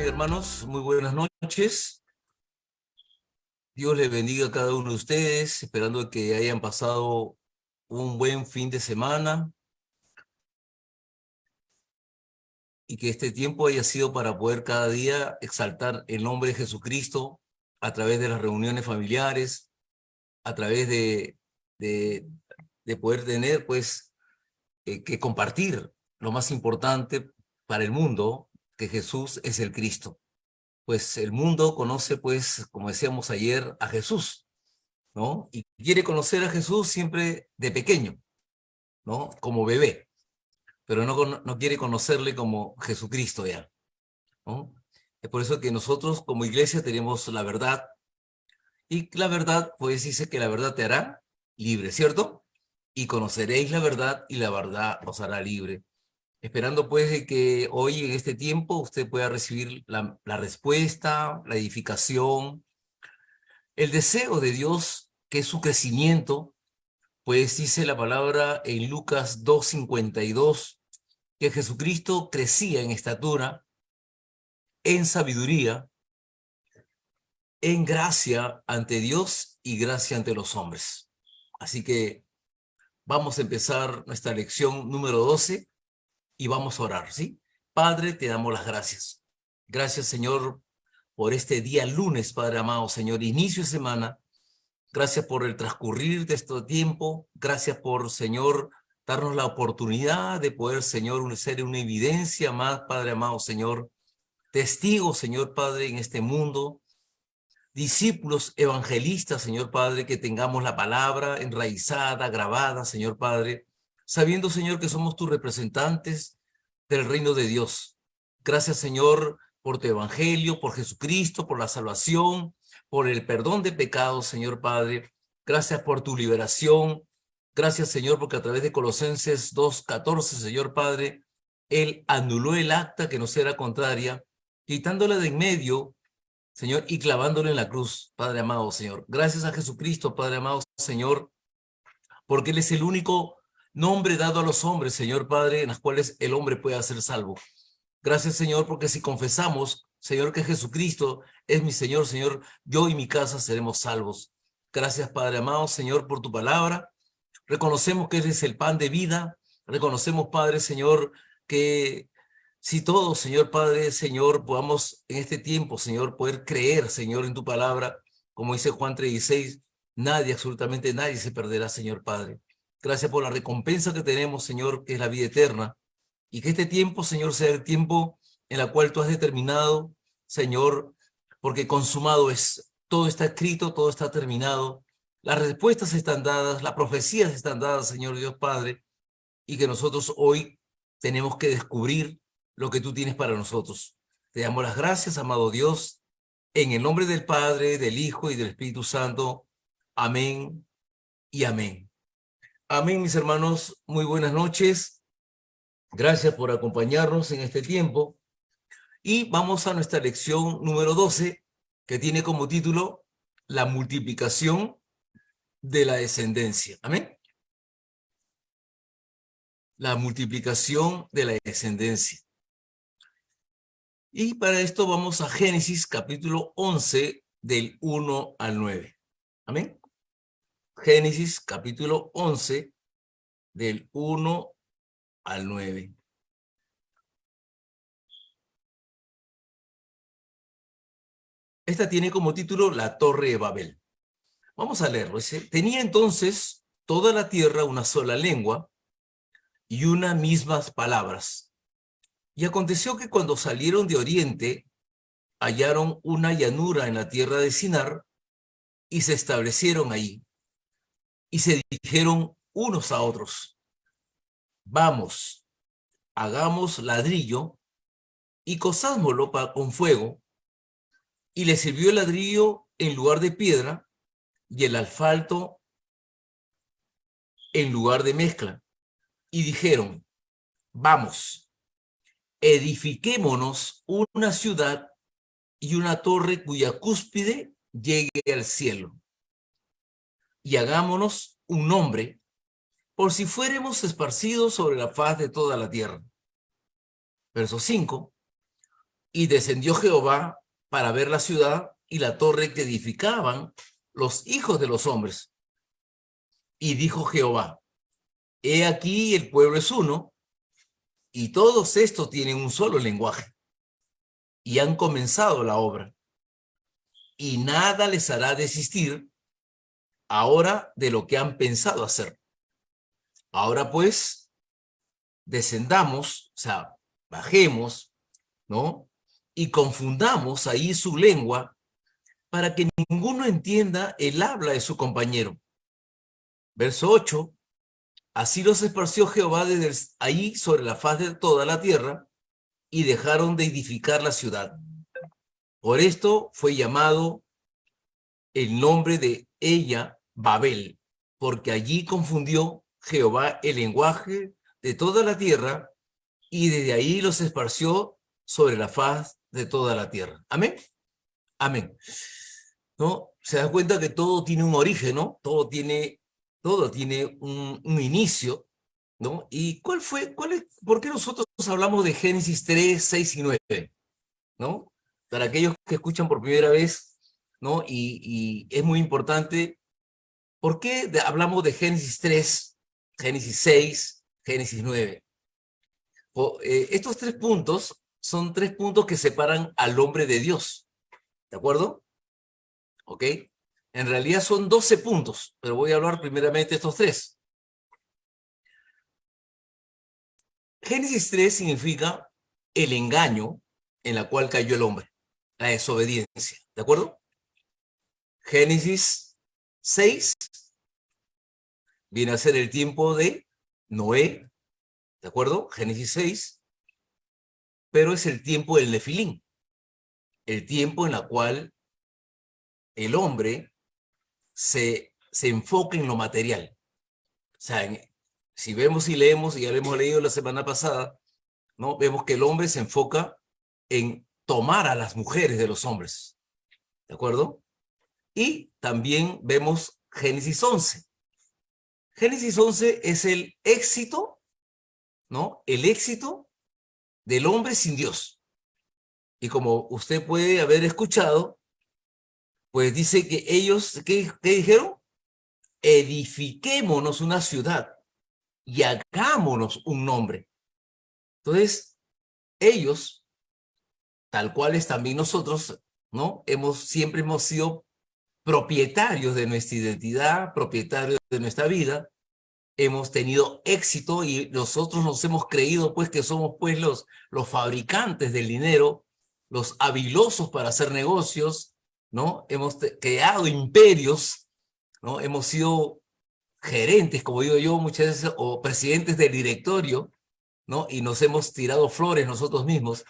Hermanos, muy buenas noches. Dios les bendiga a cada uno de ustedes, esperando que hayan pasado un buen fin de semana y que este tiempo haya sido para poder cada día exaltar el nombre de Jesucristo a través de las reuniones familiares, a través de, de poder tener, pues, que compartir lo más importante para el mundo, que Jesús es el Cristo. Pues el mundo conoce, pues, como decíamos ayer, a Jesús, ¿no? Y quiere conocer a Jesús siempre de pequeño, ¿no? Como bebé, pero no quiere conocerle como Jesucristo ya, ¿no? Es por eso que nosotros como iglesia tenemos la verdad, y la verdad, pues dice que la verdad te hará libre, ¿cierto? Y conoceréis la verdad y la verdad os hará libre. Esperando pues de que hoy en este tiempo usted pueda recibir la respuesta, la edificación, el deseo de Dios, que es su crecimiento. Pues dice la palabra en Lucas 2:52 que Jesucristo crecía en estatura, en sabiduría, en gracia ante Dios y gracia ante los hombres. Así que vamos a empezar nuestra lección número 12 y vamos a orar, ¿sí? Padre, te damos las gracias. Gracias, Señor, por este día lunes, Padre amado, Señor, inicio de semana. Gracias por el transcurrir de este tiempo. Gracias por, Señor, darnos la oportunidad de poder, Señor, ser una evidencia más, Padre amado, Señor. Testigos, Señor Padre, en este mundo. Discípulos evangelistas, Señor Padre, que tengamos la palabra enraizada, grabada, Señor Padre, sabiendo, Señor, que somos tus representantes del reino de Dios. Gracias, Señor, por tu evangelio, por Jesucristo, por la salvación, por el perdón de pecados, Señor Padre. Gracias por tu liberación. Gracias, Señor, porque a través de Colosenses 2:14, Señor Padre, Él anuló el acta que nos era contraria, quitándola de en medio, Señor, y clavándolo en la cruz, Padre amado, Señor. Gracias a Jesucristo, Padre amado, Señor, porque Él es el único nombre dado a los hombres, Señor Padre, en las cuales el hombre pueda ser salvo. Gracias, Señor, porque si confesamos, Señor, que Jesucristo es mi Señor, Señor, yo y mi casa seremos salvos. Gracias, Padre amado, Señor, por tu palabra. Reconocemos que eres el pan de vida. Reconocemos, Padre, Señor, que si todos, Señor Padre, Señor, podamos en este tiempo, Señor, poder creer, Señor, en tu palabra, como dice Juan 3:16, nadie, absolutamente nadie se perderá, Señor Padre. Gracias por la recompensa que tenemos, Señor, que es la vida eterna. Y que este tiempo, Señor, sea el tiempo en el cual tú has determinado, Señor, porque consumado es. Todo está escrito, todo está terminado. Las respuestas están dadas, las profecías están dadas, Señor Dios Padre, y que nosotros hoy tenemos que descubrir lo que tú tienes para nosotros. Te damos las gracias, amado Dios, en el nombre del Padre, del Hijo y del Espíritu Santo. Amén y amén. Amén, mis hermanos. Muy buenas noches. Gracias por acompañarnos en este tiempo. Y vamos a nuestra lección número 12, que tiene como título La multiplicación de la descendencia. Amén. La multiplicación de la descendencia. Y para esto vamos a Génesis capítulo 11 del 1 al 9. Amén. Génesis capítulo 11 del 1 al 9. Esta tiene como título La Torre de Babel. Vamos a leerlo. Dice, tenía entonces toda la tierra una sola lengua y unas mismas palabras. Y aconteció que cuando salieron de oriente, hallaron una llanura en la tierra de Sinar y se establecieron ahí. Y se dijeron unos a otros, vamos, hagamos ladrillo y cosámoslo con fuego. Y le sirvió el ladrillo en lugar de piedra y el asfalto en lugar de mezcla. Y dijeron, vamos, edifiquémonos una ciudad y una torre cuya cúspide llegue al cielo. Y hagámonos un nombre, por si fuéramos esparcidos sobre la faz de toda la tierra. Verso 5. Y descendió Jehová para ver la ciudad y la torre que edificaban los hijos de los hombres. Y dijo Jehová, he aquí el pueblo es uno, y todos estos tienen un solo lenguaje, y han comenzado la obra, y nada les hará desistir ahora de lo que han pensado hacer. Ahora pues, descendamos, o sea, bajemos, ¿no? Y confundamos ahí su lengua para que ninguno entienda el habla de su compañero. Verso 8, así los esparció Jehová desde ahí sobre la faz de toda la tierra y dejaron de edificar la ciudad. Por esto fue llamado el nombre de ella Babel, porque allí confundió Jehová el lenguaje de toda la tierra y desde ahí los esparció sobre la faz de toda la tierra. Amén. Amén. ¿No? Se da cuenta que todo tiene un origen, ¿no? Todo tiene un inicio, ¿no? ¿Y por qué nosotros hablamos de Génesis 3, 6 y 9? ¿No? Para aquellos que escuchan por primera vez, ¿no? Y es muy importante, ¿por qué hablamos de Génesis 3, Génesis 6, Génesis 9? Estos 3 puntos son 3 puntos que separan al hombre de Dios, ¿de acuerdo? ¿Ok? En realidad son 12 puntos, pero voy a hablar primeramente de estos 3. Génesis 3 significa el engaño en la cual cayó el hombre, la desobediencia, ¿de acuerdo? Génesis 6 viene a ser el tiempo de Noé, ¿de acuerdo? Génesis 6, pero es el tiempo del Nefilín, el tiempo en el cual el hombre se enfoca en lo material. O sea, si vemos y leemos, y ya lo hemos leído la semana pasada, ¿no? Vemos que el hombre se enfoca en tomar a las mujeres de los hombres, ¿de acuerdo? Y también vemos Génesis 11. Génesis 11 es el éxito, ¿no? El éxito del hombre sin Dios. Y como usted puede haber escuchado, pues dice que ellos, ¿qué dijeron? Edifiquémonos una ciudad y hagámonos un nombre. Entonces, ellos, tal cual es también nosotros, ¿no? Siempre hemos sido propietarios de nuestra identidad, propietarios de nuestra vida, hemos tenido éxito y nosotros nos hemos creído pues que somos pues los fabricantes del dinero, los habilosos para hacer negocios, ¿no? Hemos creado imperios, ¿no? Hemos sido gerentes, como digo yo muchas veces, o presidentes del directorio, ¿no? Y nos hemos tirado flores nosotros mismos,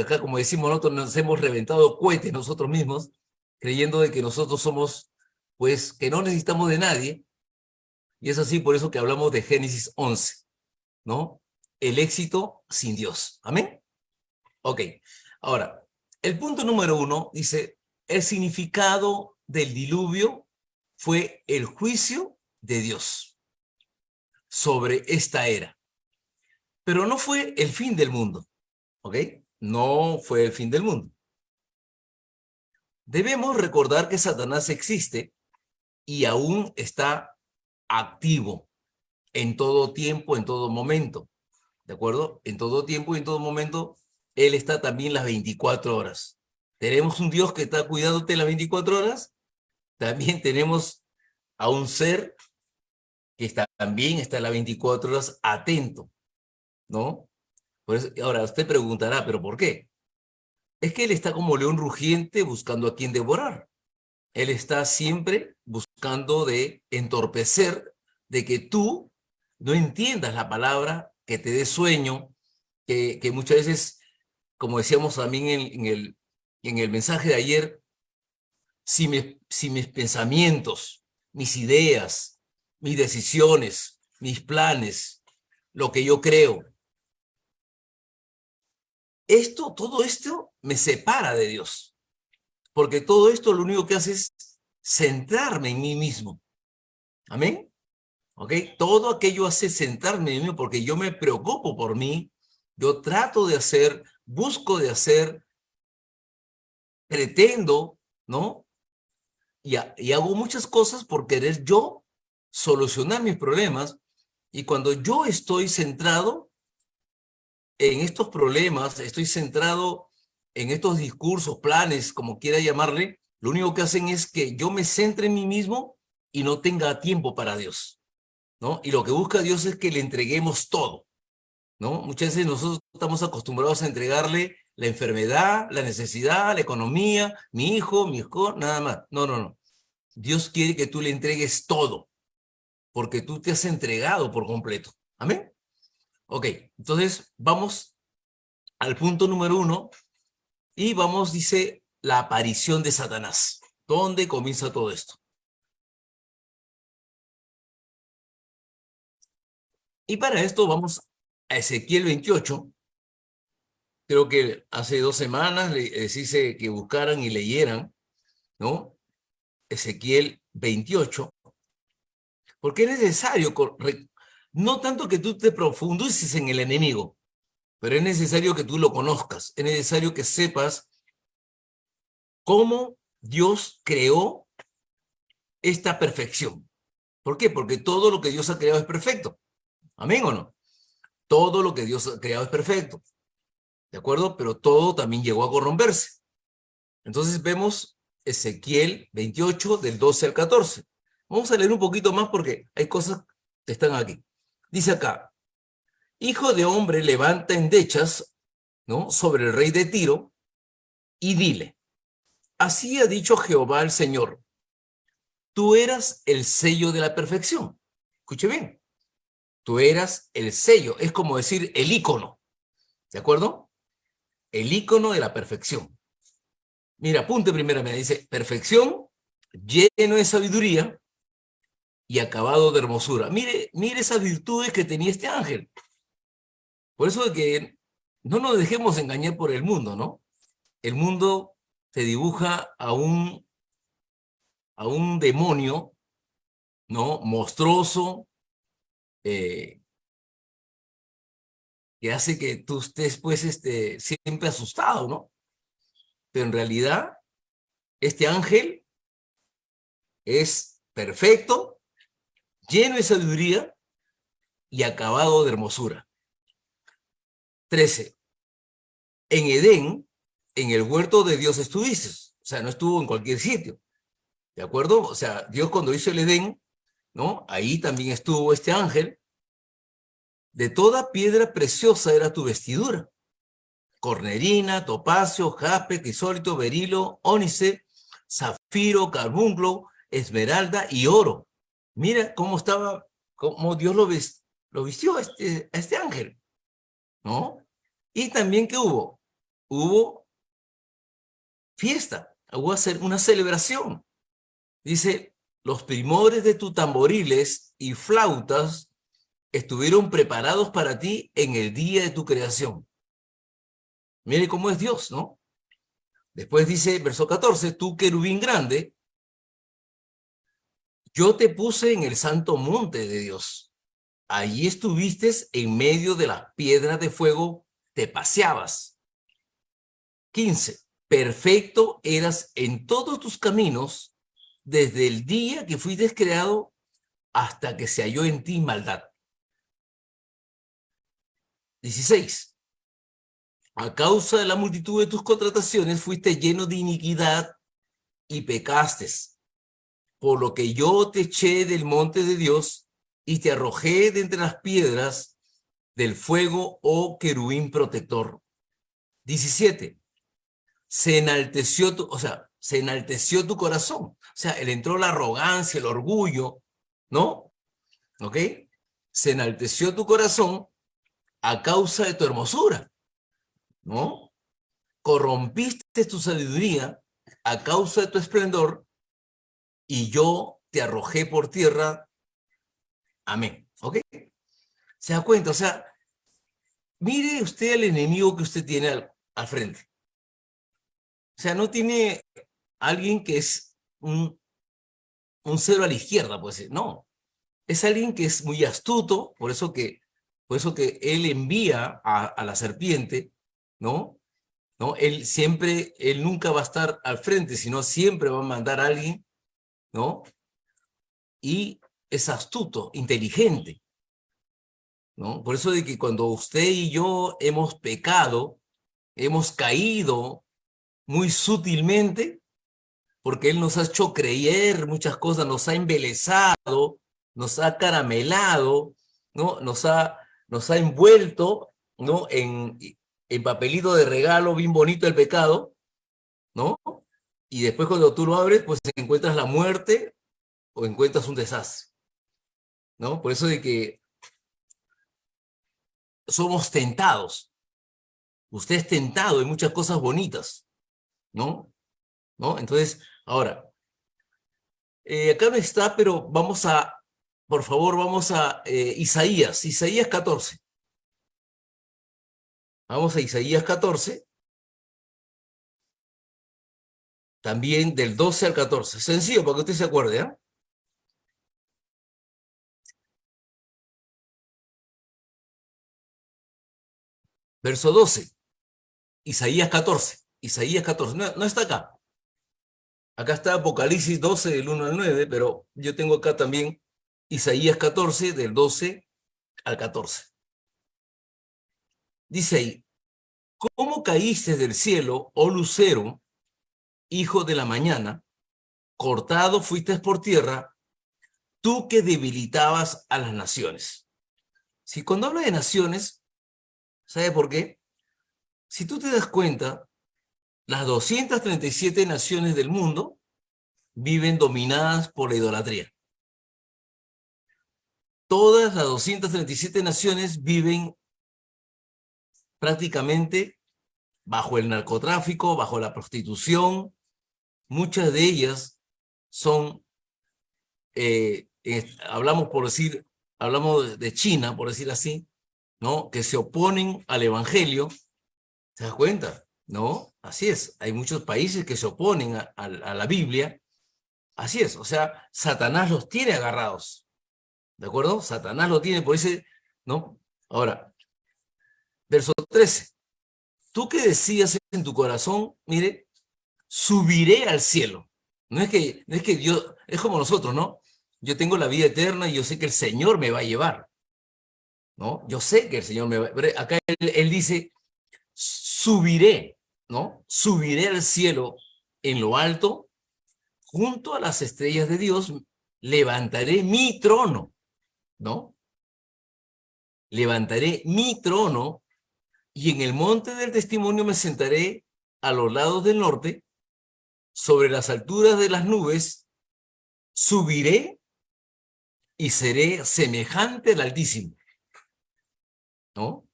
acá como decimos nosotros, nos hemos reventado cohetes nosotros mismos, creyendo de que nosotros somos, pues, que no necesitamos de nadie, y es así por eso que hablamos de Génesis 11, ¿no? El éxito sin Dios. ¿Amén? Ok. Ahora, el punto número 1 dice, el significado del diluvio fue el juicio de Dios sobre esta era. Pero no fue el fin del mundo, ¿ok? No fue el fin del mundo. Debemos recordar que Satanás existe y aún está activo en todo tiempo, en todo momento, ¿de acuerdo? En todo tiempo y en todo momento, Él está también las 24 horas. ¿Tenemos un Dios que está cuidándote las 24 horas? También tenemos a un ser que también está las 24 horas atento, ¿no? Por eso, ahora usted preguntará, ¿pero por qué? Es que Él está como león rugiente buscando a quien devorar. Él está siempre buscando de entorpecer, de que tú no entiendas la palabra, que te dé sueño, que muchas veces, como decíamos también en el mensaje de ayer, si mis pensamientos, mis ideas, mis decisiones, mis planes, lo que yo creo, todo esto me separa de Dios, porque todo esto lo único que hace es centrarme en mí mismo. ¿Amén? ¿Ok? Todo aquello hace centrarme en mí porque yo me preocupo por mí, yo trato de hacer busco de hacer, pretendo, ¿no? Y hago muchas cosas por querer yo solucionar mis problemas. Y cuando yo estoy centrado en estos problemas, estoy centrado en estos discursos, planes, como quiera llamarle, lo único que hacen es que yo me centre en mí mismo y no tenga tiempo para Dios, ¿no? Y lo que busca Dios es que le entreguemos todo, ¿no? Muchas veces nosotros estamos acostumbrados a entregarle la enfermedad, la necesidad, la economía, mi hijo, nada más. No, no, no. Dios quiere que tú le entregues todo, porque tú te has entregado por completo. ¿Amén? Ok, entonces vamos al punto número 1 y vamos, dice, la aparición de Satanás. ¿Dónde comienza todo esto? Y para esto vamos a Ezequiel 28. Creo que hace 2 semanas les hice que buscaran y leyeran, ¿no? Ezequiel 28, porque es necesario, no tanto que tú te profundices en el enemigo, pero es necesario que tú lo conozcas, es necesario que sepas cómo Dios creó esta perfección. ¿Por qué? Porque todo lo que Dios ha creado es perfecto. ¿Amén o no? Todo lo que Dios ha creado es perfecto. ¿De acuerdo? Pero todo también llegó a corromperse. Entonces vemos Ezequiel 28 del 12 al 14. Vamos a leer un poquito más porque hay cosas que están aquí. Dice acá, hijo de hombre, levanta endechas, ¿no?, sobre el rey de Tiro y dile, así ha dicho Jehová el Señor, tú eras el sello de la perfección. Escuche bien, tú eras el sello, es como decir el ícono, ¿de acuerdo? El ícono de la perfección. Mira, apunte primeramente, dice, perfección, lleno de sabiduría y acabado de hermosura. Mire, mire esas virtudes que tenía este ángel. Por eso de que no nos dejemos engañar por el mundo, ¿no? El mundo te dibuja a un demonio, ¿no? Monstruoso, eh, que hace que tú estés, pues, siempre asustado, ¿no? Pero en realidad, este ángel es perfecto, lleno de sabiduría y acabado de hermosura. 13. En Edén, en el huerto de Dios estuviste. O sea, no estuvo en cualquier sitio. ¿De acuerdo? O sea, Dios cuando hizo el Edén, ¿no? Ahí también estuvo este ángel. De toda piedra preciosa era tu vestidura. Cornerina, topacio, jaspe, crisólito, berilo, ónice, zafiro, carbunclo, esmeralda y oro. Mira cómo estaba, cómo Dios lo vistió a este ángel, ¿no? Y también, ¿qué hubo? Hubo fiesta, hubo una celebración. Dice, los primores de tus tamboriles y flautas estuvieron preparados para ti en el día de tu creación. Mire cómo es Dios, ¿no? Después dice, verso 14, tú querubín grande, yo te puse en el santo monte de Dios. Allí estuviste en medio de las piedras de fuego, te paseabas. 15, perfecto eras en todos tus caminos desde el día que fuiste creado hasta que se halló en ti maldad. 16, a causa de la multitud de tus contrataciones fuiste lleno de iniquidad y pecaste, por lo que yo te eché del monte de Dios y te arrojé de entre las piedras del fuego, oh querubín protector. 17, se enalteció tu corazón. O sea, le entró la arrogancia, el orgullo, ¿no? ¿Ok? Se enalteció tu corazón a causa de tu hermosura, ¿no? Corrompiste tu sabiduría a causa de tu esplendor y yo te arrojé por tierra. Amén. ¿Ok? ¿Se da cuenta? O sea, mire usted el enemigo que usted tiene al frente. O sea, no tiene alguien que es un cero a la izquierda, pues no. Es alguien que es muy astuto, por eso que él envía a la serpiente ¿no? ¿No? Él nunca va a estar al frente, sino siempre va a mandar a alguien, ¿no? Y es astuto, inteligente, ¿no? Por eso de que cuando usted y yo hemos pecado, hemos caído muy sutilmente, porque Él nos ha hecho creer muchas cosas, nos ha embelesado, nos ha caramelado, ¿no? Nos ha envuelto, ¿no? En papelito de regalo bien bonito el pecado, ¿no? Y después cuando tú lo abres, pues encuentras la muerte o encuentras un desastre, ¿no? Por eso de que somos tentados. Usted es tentado en muchas cosas bonitas, ¿no? ¿No? Entonces, ahora, acá no está, pero por favor, vamos a Isaías 14. Vamos a Isaías 14, también del 12 al 14. Sencillo, para que usted se acuerde, ¿eh? Verso 12, Isaías 14. Isaías 14, no, no está acá. Acá está Apocalipsis 12, del 1 al 9, pero yo tengo acá también Isaías 14, del 12 al 14. Dice ahí, ¿cómo caíste del cielo, oh lucero, hijo de la mañana? Cortado fuiste por tierra, tú que debilitabas a las naciones. Si cuando habla de naciones, ¿sabe por qué? Si tú te das cuenta, las 237 naciones del mundo viven dominadas por la idolatría. Todas las 237 naciones viven prácticamente bajo el narcotráfico, bajo la prostitución. Muchas de ellas son, hablamos de China, por decir así, ¿no? Que se oponen al evangelio. ¿Se das cuenta? ¿No? Así es. Hay muchos países que se oponen a la Biblia. Así es. O sea, Satanás los tiene agarrados. ¿De acuerdo? Satanás lo tiene por ese, ¿no? Ahora, verso 13. Tú que decías en tu corazón, mire, subiré al cielo. No es que Dios, es como nosotros, ¿no? Yo tengo la vida eterna y yo sé que el Señor me va a llevar, ¿no? Yo sé que el Señor me va a llevar. Acá él dice, subiré, ¿no? Subiré al cielo en lo alto, junto a las estrellas de Dios, levantaré mi trono, ¿no? Levantaré mi trono y en el monte del testimonio me sentaré a los lados del norte, sobre las alturas de las nubes, subiré y seré semejante al Altísimo, ¿no? O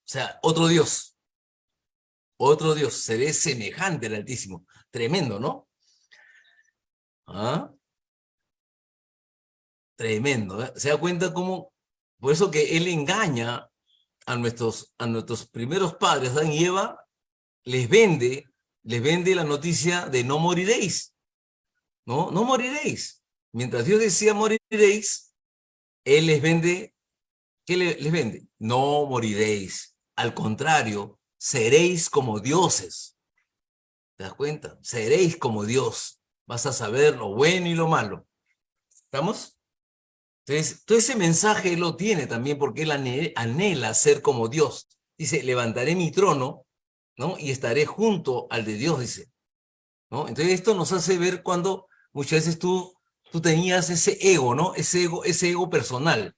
sea, otro Dios, seré semejante al Altísimo. Tremendo, ¿no? ¿Ah? Tremendo, ¿eh? Se da cuenta cómo, por eso que él engaña a nuestros primeros padres, Adán y Eva, les vende la noticia de no moriréis, ¿no? No moriréis. Mientras Dios decía moriréis, él les vende, ¿qué les vende? No moriréis. Al contrario, seréis como dioses. ¿Te das cuenta? Seréis como Dios. Vas a saber lo bueno y lo malo. ¿Estamos? Entonces, todo ese mensaje él lo tiene también porque él anhela ser como Dios. Dice, levantaré mi trono, ¿no? Y estaré junto al de Dios, dice, ¿no? Entonces esto nos hace ver cuando muchas veces tú tenías ese ego, ¿no? Ese ego personal.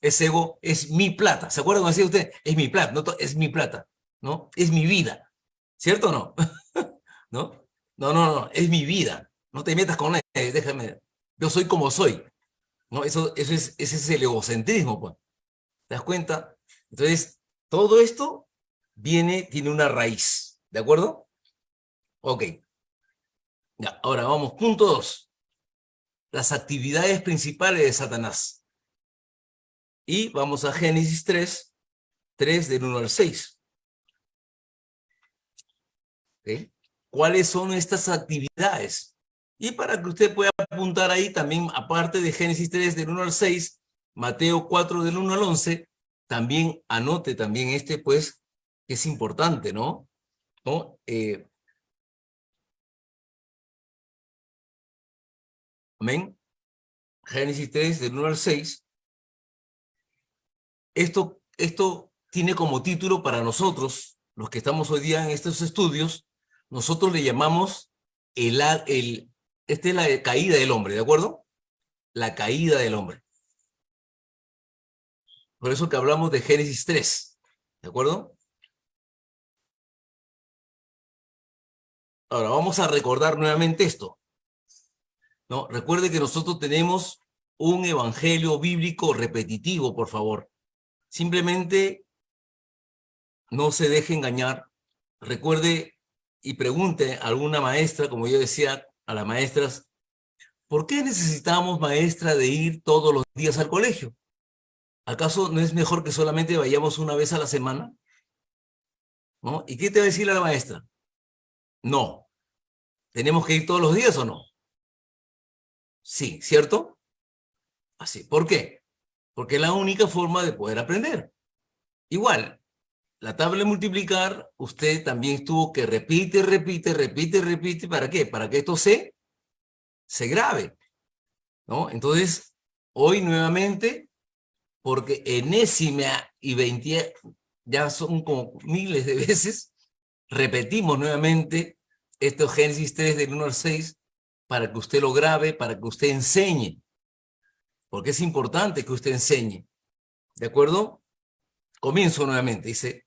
Ese ego es mi plata. ¿Se acuerdan cuando decía usted? Es mi plata, no, es mi plata, ¿no? Es mi vida. ¿Cierto o no? ¿No? No, no, no, es mi vida. No te metas con él, déjame. Yo soy como soy. ¿No? Ese es el egocentrismo, pues. ¿Te das cuenta? Entonces, todo esto tiene una raíz. ¿De acuerdo? Ok. Ya, ahora vamos, punto 2. Las actividades principales de Satanás. Y vamos a Génesis 3 del 1 al 6. ¿Ok? ¿Cuáles son estas actividades? Y para que usted pueda apuntar ahí también, aparte de Génesis 3 del 1 al 6, Mateo 4 del 1 al 11, también anote también pues, que es importante, ¿no? ¿No? Amén. Génesis 3, del 1 al 6. Esto tiene como título para nosotros, los que estamos hoy día en estos estudios, nosotros le llamamos esta es la caída del hombre, ¿de acuerdo? La caída del hombre. Por eso que hablamos de Génesis 3, ¿de acuerdo? Ahora vamos a recordar nuevamente esto, ¿no? Recuerde que nosotros tenemos un evangelio bíblico repetitivo, por favor. Simplemente no se deje engañar. Recuerde y pregunte a alguna maestra, como yo decía a las maestras, ¿por qué necesitamos, maestra, de ir todos los días al colegio? ¿Acaso no es mejor que solamente vayamos una vez a la semana? ¿No? ¿Y qué te va a decir la maestra? No. ¿Tenemos que ir todos los días o no? Sí, ¿cierto? Así. ¿Por qué? Porque es la única forma de poder aprender. Igual, la tabla de multiplicar, usted también tuvo que repite. ¿Para qué? Para que esto se grabe, ¿no? Entonces, hoy nuevamente, porque enésima y 20, ya son como miles de veces, repetimos nuevamente estos Génesis 3 del 1 al 6 para que usted lo grabe, para que usted enseñe, porque es importante que usted enseñe, ¿de acuerdo? Comienzo nuevamente, dice,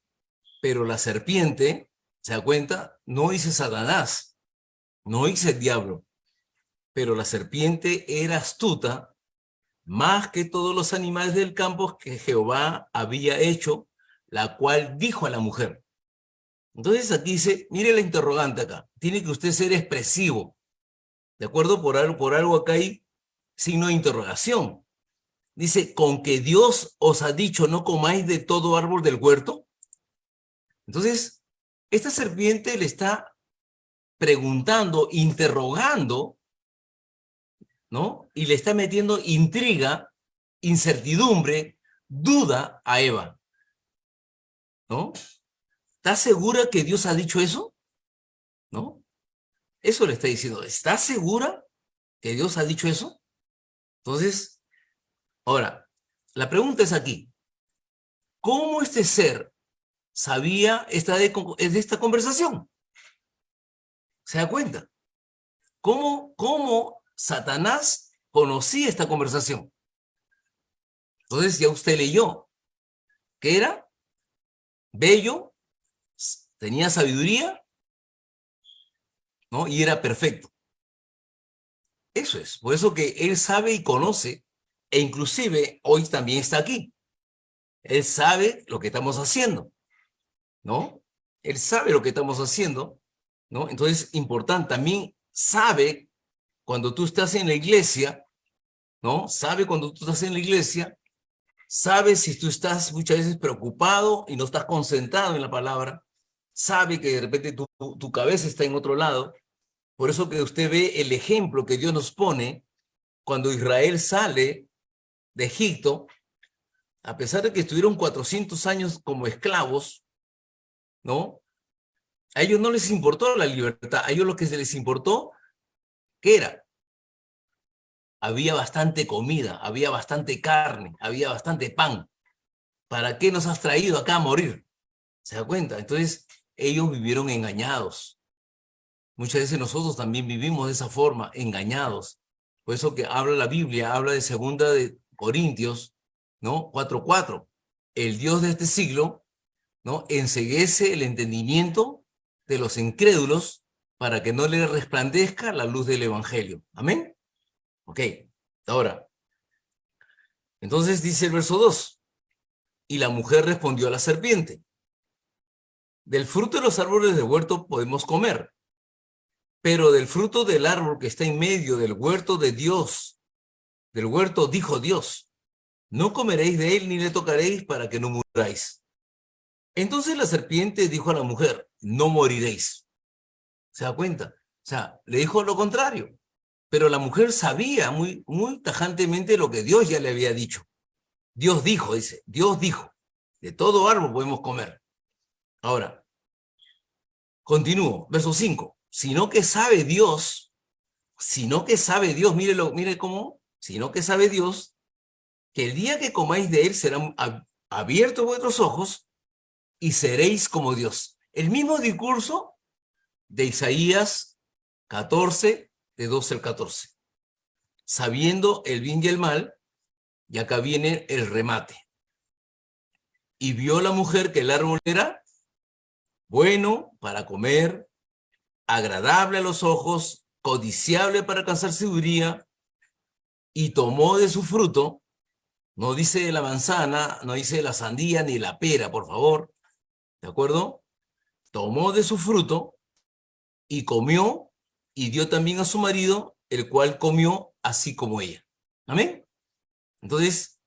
pero la serpiente, ¿se da cuenta? No dice Satanás, no dice el diablo, pero la serpiente era astuta más que todos los animales del campo que Jehová había hecho, la cual dijo a la mujer. Entonces aquí dice, mire la interrogante acá, tiene que usted ser expresivo, ¿de acuerdo? Por algo acá hay signo de interrogación. Dice, con que Dios os ha dicho no comáis de todo árbol del huerto. Entonces, esta serpiente le está preguntando, interrogando, ¿no? Y le está metiendo intriga, incertidumbre, duda a Eva, ¿no? ¿Estás segura que Dios ha dicho eso? ¿No? Eso le está diciendo. ¿Estás segura que Dios ha dicho eso? Entonces, ahora, la pregunta es aquí. ¿Cómo este ser sabía de esta conversación? ¿Se da cuenta? ¿Cómo Satanás conocía esta conversación? Entonces ya usted leyó que era bello, tenía sabiduría, ¿no? Y era perfecto. Eso es. Por eso que él sabe y conoce, e inclusive hoy también está aquí. Él sabe lo que estamos haciendo, ¿no? Él sabe lo que estamos haciendo, ¿no? Entonces, importante, también sabe cuando tú estás en la iglesia, ¿no? Sabe cuando tú estás en la iglesia, sabe si tú estás muchas veces preocupado y no estás concentrado en la palabra, sabe que de repente tu cabeza está en otro lado. Por eso que usted ve el ejemplo que Dios nos pone cuando Israel sale de Egipto, a pesar de que estuvieron 400 años como esclavos, ¿no? A ellos no les importó la libertad, a ellos lo que se les importó, ¿qué era? Había bastante comida, había bastante carne, había bastante pan. ¿Para qué nos has traído acá a morir? ¿Se da cuenta? Entonces, ellos vivieron engañados. Muchas veces nosotros también vivimos de esa forma, engañados. Por eso que habla la Biblia, habla de 2 Corintios, ¿no? 4:4. El Dios de este siglo, ¿no? Enceguece el entendimiento de los incrédulos para que no le resplandezca la luz del evangelio. ¿Amén? Ok. Ahora, entonces dice el verso 2. Y la mujer respondió a la serpiente: del fruto de los árboles del huerto podemos comer, pero del fruto del árbol que está en medio del huerto de Dios, del huerto dijo Dios, no comeréis de él ni le tocaréis para que no muráis. Entonces la serpiente dijo a la mujer: no moriréis. ¿Se da cuenta? O sea, le dijo lo contrario. Pero la mujer sabía muy tajantemente lo que Dios ya le había dicho. Dios dijo, dice, Dios dijo, de todo árbol podemos comer. Ahora, continúo, verso 5. Sino que sabe Dios, mire cómo, sino que sabe Dios que el día que comáis de él serán abiertos vuestros ojos y seréis como Dios. El mismo discurso de Isaías 14, de 12 al 14. Sabiendo el bien y el mal, y acá viene el remate. Y vio la mujer que el árbol era bueno para comer, agradable a los ojos, codiciable para alcanzar sabiduría, y tomó de su fruto, no dice de la manzana, no dice de la sandía ni la pera, por favor, ¿de acuerdo? Tomó de su fruto y comió, y dio también a su marido, el cual comió así como ella. ¿Amén? Entonces,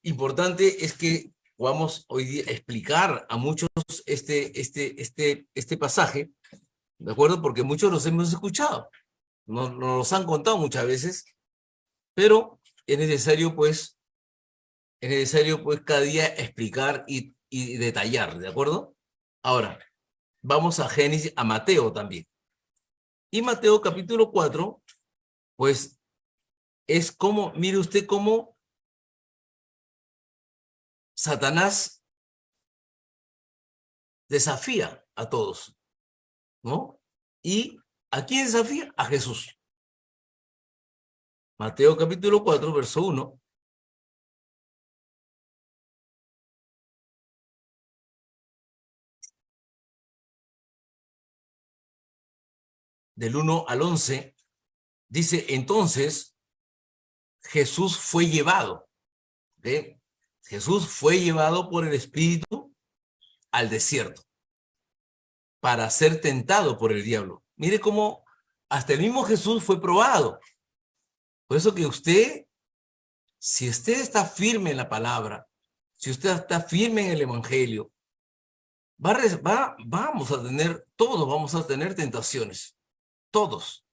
importante es que podamos hoy día explicar a muchos este pasaje, ¿de acuerdo? Porque muchos los hemos escuchado, nos los han contado muchas veces, pero es necesario pues cada día explicar y detallar, ¿de acuerdo? Ahora, vamos a Génesis, a Mateo también. Y Mateo capítulo 4, pues es como, mire usted cómo Satanás desafía a todos, ¿no? ¿Y a quién desafía? A Jesús. Mateo capítulo 4, verso 1. Del 1 al 11, dice, entonces Jesús fue llevado, ¿ok? Jesús fue llevado por el Espíritu al desierto para ser tentado por el diablo. Mire cómo hasta el mismo Jesús fue probado. Por eso que usted, si usted está firme en la palabra, si usted está firme en el Evangelio, todos vamos a tener tentaciones, todos.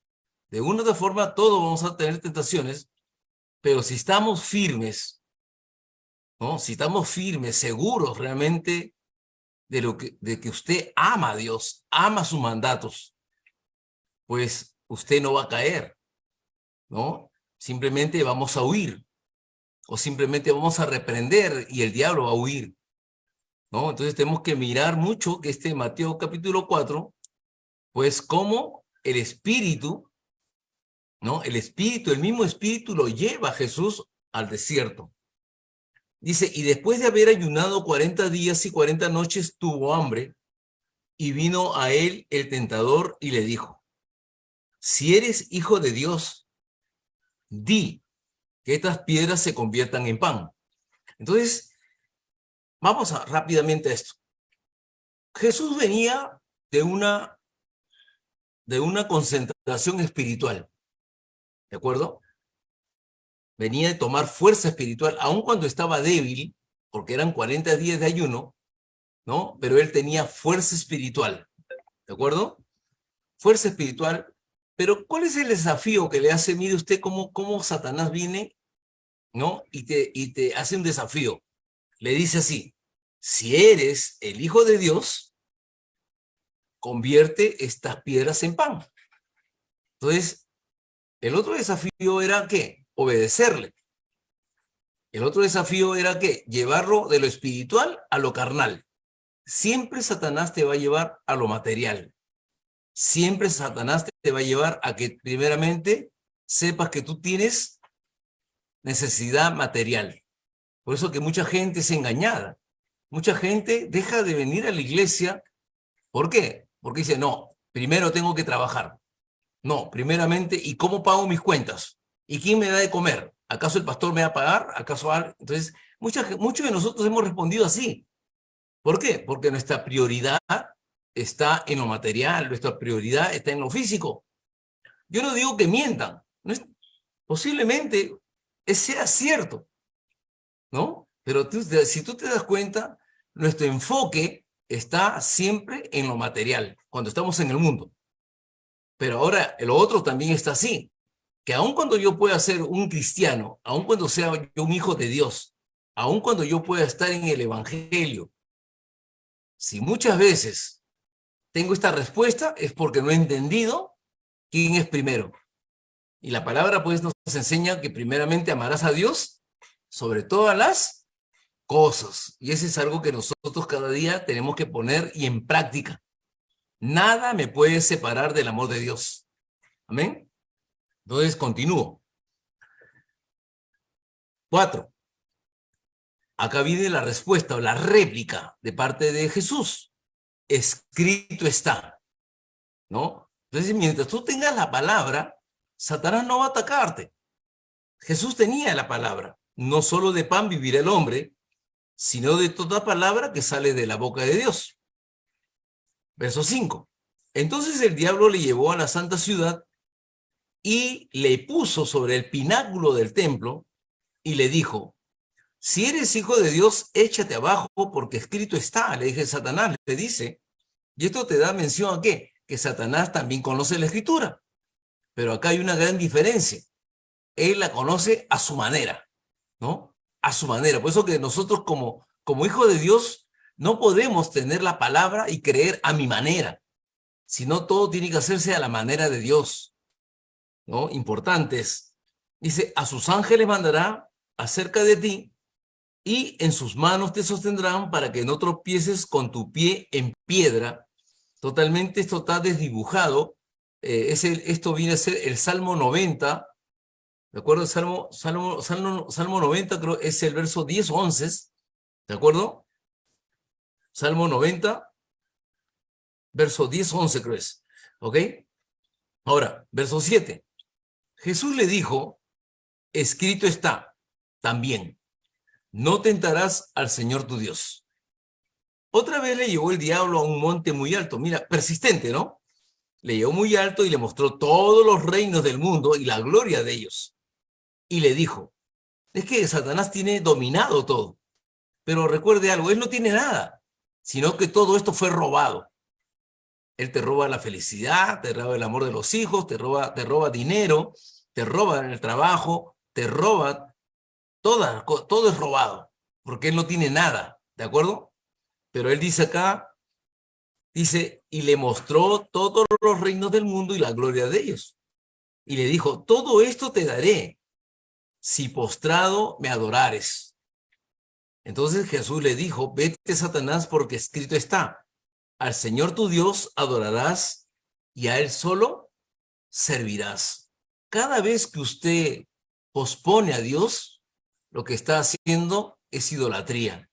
De una u otra forma, todos vamos a tener tentaciones, pero si estamos firmes, ¿no? Si estamos firmes, seguros realmente de que usted ama a Dios, ama sus mandatos, pues usted no va a caer, ¿no? Simplemente vamos a huir, o simplemente vamos a reprender y el diablo va a huir, ¿no? Entonces tenemos que mirar mucho que este Mateo capítulo 4, pues cómo el Espíritu, ¿no? El mismo Espíritu lo lleva a Jesús al desierto. Dice, y después de haber ayunado 40 días y 40 noches, tuvo hambre, y vino a él el tentador y le dijo, si eres hijo de Dios, di que estas piedras se conviertan en pan. Entonces, vamos rápidamente a esto. Jesús venía de una concentración espiritual, ¿de acuerdo? Venía de tomar fuerza espiritual, aun cuando estaba débil, porque eran 40 días de ayuno, ¿no? Pero él tenía fuerza espiritual, ¿de acuerdo? Fuerza espiritual. Pero ¿cuál es el desafío que le hace? Mire usted cómo Satanás viene, ¿no? Y te hace un desafío. Le dice así, si eres el Hijo de Dios, convierte estas piedras en pan. Entonces, el otro desafío era ¿qué? Obedecerle. El otro desafío era ¿qué? Llevarlo de lo espiritual a lo carnal. Siempre Satanás te va a llevar a lo material. Siempre Satanás te va a llevar a que primeramente sepas que tú tienes necesidad material. Por eso que mucha gente es engañada. Mucha gente deja de venir a la iglesia. ¿Por qué? Porque dice, no, primero tengo que trabajar. No, primeramente, ¿y cómo pago mis cuentas? ¿Y quién me da de comer? ¿Acaso el pastor me va a pagar? ¿Acaso? Entonces, muchos de nosotros hemos respondido así. ¿Por qué? Porque nuestra prioridad está en lo material, nuestra prioridad está en lo físico. Yo no digo que mientan, posiblemente sea cierto, ¿no? Pero si tú te das cuenta, nuestro enfoque está siempre en lo material, cuando estamos en el mundo. Pero ahora, lo otro también está así, que aun cuando yo pueda ser un cristiano, aun cuando sea yo un hijo de Dios, aun cuando yo pueda estar en el Evangelio, Si muchas veces tengo esta respuesta, es porque no he entendido quién es primero. Y la palabra pues nos enseña que primeramente amarás a Dios sobre todas las cosas. Y ese es algo que nosotros cada día tenemos que poner y en práctica. Nada me puede separar del amor de Dios. Amén. Entonces continúo. 4. Acá viene la respuesta o la réplica de parte de Jesús. Escrito está, ¿no? Entonces, mientras tú tengas la palabra, Satanás no va a atacarte. Jesús tenía la palabra. No solo de pan vivirá el hombre, sino de toda palabra que sale de la boca de Dios. Verso 5. Entonces el diablo le llevó a la santa ciudad y le puso sobre el pináculo del templo y le dijo: si eres hijo de Dios, échate abajo, porque escrito está. Le dije Satanás, le dice. Y esto te da mención a qué, que Satanás también conoce la escritura. Pero acá hay una gran diferencia. Él la conoce a su manera, ¿no? A su manera. Por eso que nosotros como hijos de Dios no podemos tener la palabra y creer a mi manera, sino todo tiene que hacerse a la manera de Dios, ¿no? Importantes. Dice, a sus ángeles mandará acerca de ti y en sus manos te sostendrán para que no tropieces con tu pie en piedra. Totalmente esto está desdibujado. Esto viene a ser el Salmo 90. ¿De acuerdo? Salmo 90 creo es el verso 10 o 11. ¿De acuerdo? Salmo 90, verso 10 o 11 creo es. ¿Ok? Ahora, verso 7. Jesús le dijo, escrito está también, no tentarás al Señor tu Dios. Otra vez le llevó el diablo a un monte muy alto. Mira, persistente, ¿no? Le llevó muy alto y le mostró todos los reinos del mundo y la gloria de ellos. Y le dijo, es que Satanás tiene dominado todo. Pero recuerde algo, él no tiene nada, sino que todo esto fue robado. Él te roba la felicidad, te roba el amor de los hijos, te roba dinero, te roba el trabajo, te roba todo es robado, porque él no tiene nada, ¿de acuerdo? Pero él dice acá, dice, y le mostró todos los reinos del mundo y la gloria de ellos. Y le dijo, todo esto te daré si postrado me adorares. Entonces Jesús le dijo, vete, Satanás, porque escrito está, al Señor tu Dios adorarás y a Él solo servirás. Cada vez que usted pospone a Dios, lo que está haciendo es idolatría.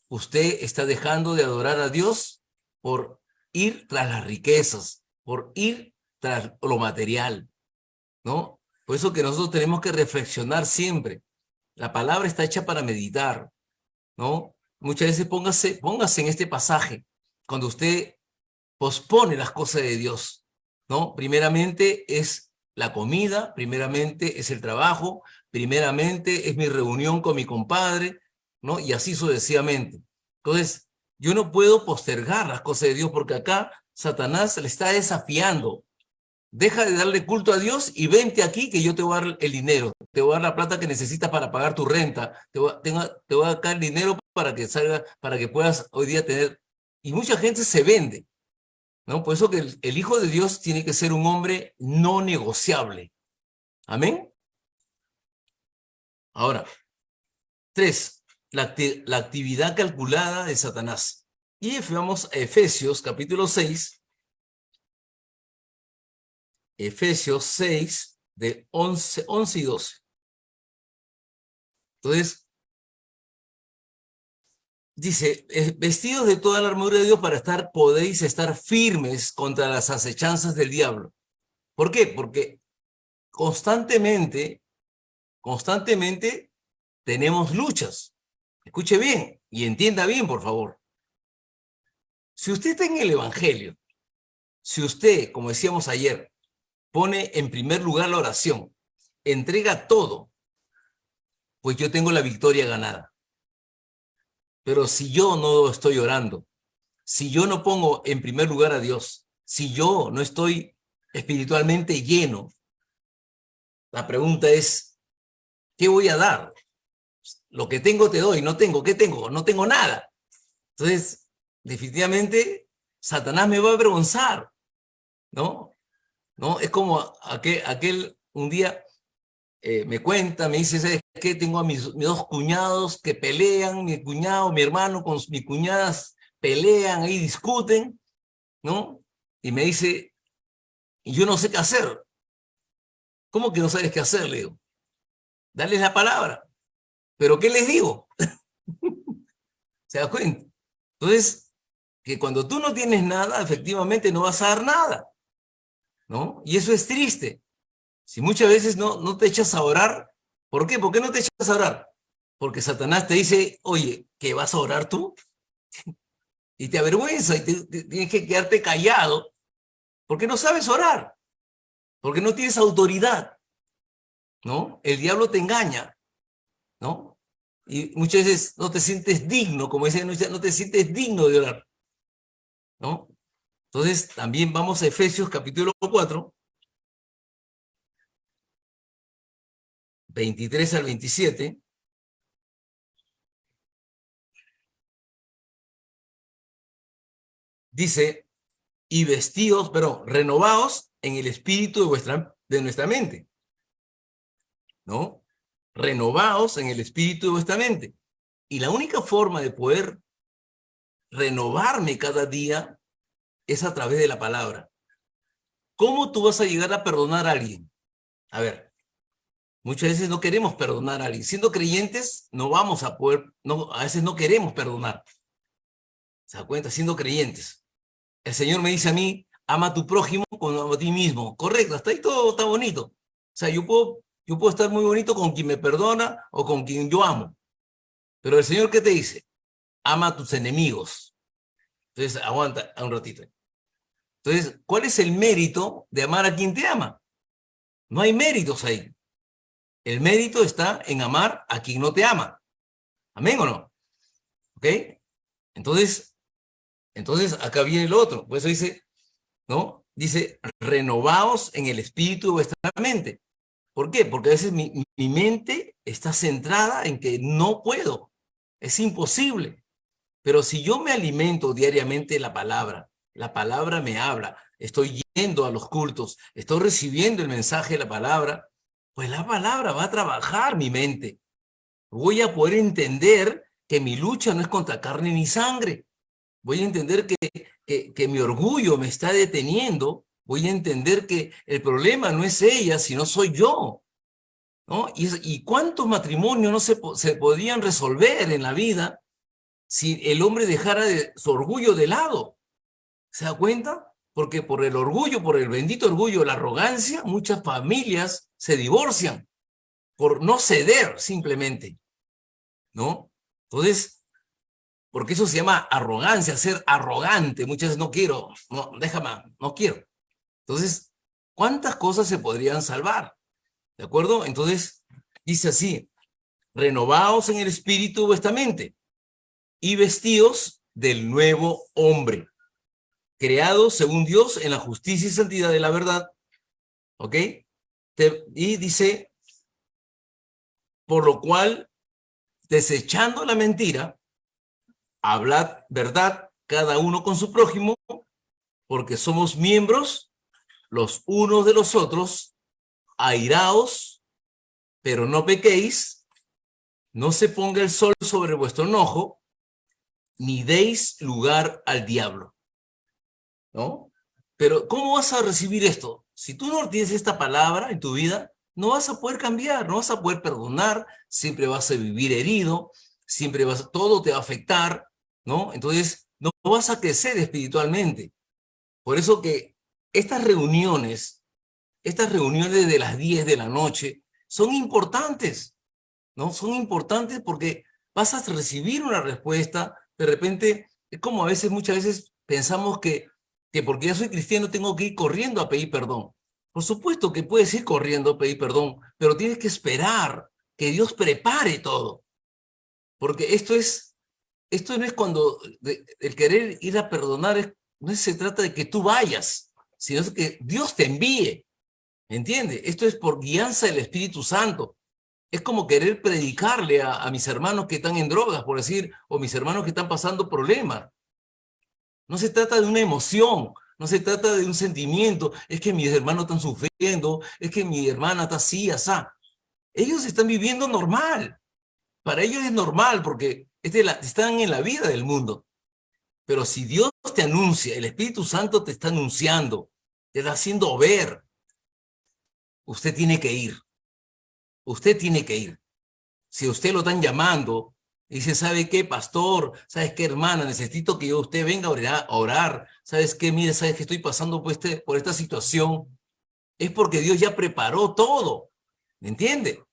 Usted está dejando de adorar a Dios por ir tras las riquezas, por ir tras lo material, ¿no? Por eso que nosotros tenemos que reflexionar siempre. La palabra está hecha para meditar, ¿no? Muchas veces póngase en este pasaje, cuando usted pospone las cosas de Dios, ¿no? Primeramente es la comida, primeramente es el trabajo, primeramente es mi reunión con mi compadre, ¿no? Y así sucesivamente. Entonces, yo no puedo postergar las cosas de Dios porque acá Satanás le está desafiando. Deja de darle culto a Dios y vente aquí que yo te voy a dar el dinero, te voy a dar la plata que necesitas para pagar tu renta, te voy a dar el dinero para que salga, para que puedas hoy día tener. Y mucha gente se vende, ¿no? Por eso que el Hijo de Dios tiene que ser un hombre no negociable. Amén. Ahora, 3, la actividad calculada de Satanás. Y vamos a Efesios capítulo 6. Efesios 6, de 11 y 12. Entonces, dice, vestidos de toda la armadura de Dios para podéis estar firmes contra las acechanzas del diablo. ¿Por qué? Porque constantemente tenemos luchas. Escuche bien y entienda bien, por favor. Si usted está en el Evangelio, si usted, como decíamos ayer, pone en primer lugar la oración, entrega todo, pues yo tengo la victoria ganada. Pero si yo no estoy orando, si yo no pongo en primer lugar a Dios, si yo no estoy espiritualmente lleno, la pregunta es, ¿qué voy a dar? Lo que tengo te doy, no tengo, ¿qué tengo? No tengo nada. Entonces, definitivamente Satanás me va a avergonzar, ¿no? ¿No? Es como aquel un día me cuenta, me dice, ¿sabes qué? Tengo a mis dos cuñados que pelean, mi cuñado, mi hermano con mis cuñadas pelean y discuten, ¿no? Y me dice, yo no sé qué hacer. ¿Cómo que no sabes qué hacer? Le digo, dale la palabra. ¿Pero qué les digo? ¿Se da cuenta? Entonces, que cuando tú no tienes nada, efectivamente no vas a dar nada, ¿no? Y eso es triste. Si muchas veces no te echas a orar, ¿por qué? ¿Por qué no te echas a orar? Porque Satanás te dice, oye, ¿qué vas a orar tú? Y te avergüenza y tienes que quedarte callado porque no sabes orar, porque no tienes autoridad, ¿no? El diablo te engaña, ¿no? Y muchas veces no te sientes digno, como dicen, no te sientes digno de orar, ¿no? Entonces, también vamos a Efesios capítulo 4, 23 al 27. Dice, y vestidos, pero renovados en el espíritu de nuestra mente, ¿no? Renovados en el espíritu de vuestra mente. Y la única forma de poder renovarme cada día es a través de la palabra. ¿Cómo tú vas a llegar a perdonar a alguien? A ver, muchas veces no queremos perdonar a alguien. Siendo creyentes, no vamos a poder, no, a veces no queremos perdonar. ¿Se da cuenta? Siendo creyentes. El Señor me dice a mí, ama a tu prójimo como a ti mismo. Correcto, hasta ahí todo está bonito. O sea, yo puedo estar muy bonito con quien me perdona o con quien yo amo. Pero el Señor, ¿qué te dice? Ama a tus enemigos. Entonces, aguanta un ratito. Entonces, ¿cuál es el mérito de amar a quien te ama? No hay méritos ahí. El mérito está en amar a quien no te ama. ¿Amén o no? ¿Ok? Entonces, acá viene el otro. Por eso dice, ¿no? Dice, renovaos en el espíritu de vuestra mente. ¿Por qué? Porque a veces mi mente está centrada en que no puedo. Es imposible. Pero si yo me alimento diariamente de la palabra me habla, estoy yendo a los cultos, estoy recibiendo el mensaje de la palabra, pues la palabra va a trabajar mi mente. Voy a poder entender que mi lucha no es contra carne ni sangre. Voy a entender que mi orgullo me está deteniendo. Voy a entender que el problema no es ella, sino soy yo, ¿no? Y cuántos matrimonios no se podrían resolver en la vida si el hombre dejara su orgullo de lado. ¿Se da cuenta? Porque por el orgullo, por el bendito orgullo, la arrogancia, muchas familias se divorcian por no ceder simplemente, ¿no? Entonces, porque eso se llama arrogancia, ser arrogante. Muchas veces no quiero, no, déjame, no quiero. Entonces, ¿cuántas cosas se podrían salvar? ¿De acuerdo? Entonces, dice así, renovaos en el espíritu de vuestra mente y vestíos del nuevo hombre, creado según Dios en la justicia y santidad de la verdad. ¿Ok? Y dice, por lo cual, desechando la mentira, hablad verdad cada uno con su prójimo, porque somos miembros los unos de los otros. Airaos, pero no pequéis, no se ponga el sol sobre vuestro enojo, ni deis lugar al diablo, ¿no? Pero ¿cómo vas a recibir esto? Si tú no tienes esta palabra en tu vida, no vas a poder cambiar, no vas a poder perdonar, siempre vas a vivir herido, todo te va a afectar, ¿no? Entonces, no vas a crecer espiritualmente. Por eso que estas reuniones de las 10 de la noche son importantes, ¿no? Son importantes porque vas a recibir una respuesta. De repente, es como muchas veces pensamos que porque ya soy cristiano tengo que ir corriendo a pedir perdón. Por supuesto que puedes ir corriendo a pedir perdón, pero tienes que esperar que Dios prepare todo. Porque esto no es cuando el querer ir a perdonar, no se trata de que tú vayas, sino que Dios te envíe. ¿Entiende? Esto es por guianza del Espíritu Santo. Es como querer predicarle a mis hermanos que están en drogas, por decir, o mis hermanos que están pasando problemas. No se trata de una emoción, no se trata de un sentimiento, es que mis hermanos están sufriendo, es que mi hermana está así, asá. Ellos están viviendo normal. Para ellos es normal porque están en la vida del mundo. Pero si Dios te anuncia, el Espíritu Santo te está anunciando, te está haciendo ver, usted tiene que ir. Usted tiene que ir. Si usted lo están llamando, dice, ¿sabe qué, pastor? ¿Sabes qué, hermana? Necesito que usted venga a orar. ¿Sabes qué? Mire, ¿sabes que estoy pasando por esta situación? Es porque Dios ya preparó todo. ¿Me entiende?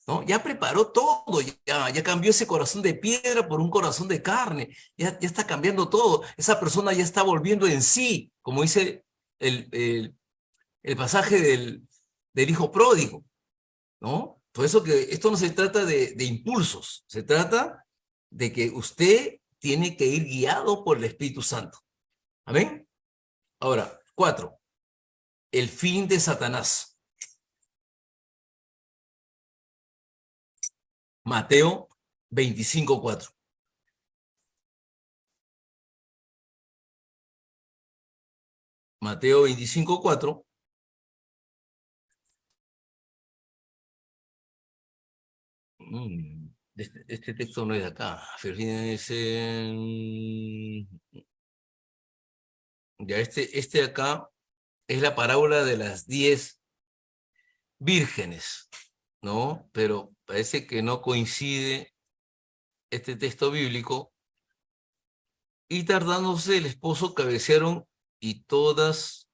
¿No? Ya preparó todo, ya cambió ese corazón de piedra por un corazón de carne, ya está cambiando todo. Esa persona ya está volviendo en sí, como dice el, el, el pasaje del hijo pródigo, ¿no? Por eso que esto no se trata de impulsos, se trata de que usted tiene que ir guiado por el Espíritu Santo. ¿Amén? Ahora, 4, el fin de Satanás. Mateo 25:4. Mateo 25:4. Este texto no es de acá. Filipenses, ya este de acá es la parábola de las 10 vírgenes, ¿no? Pero parece que no coincide este texto bíblico. Y tardándose el esposo cabecearon y todas,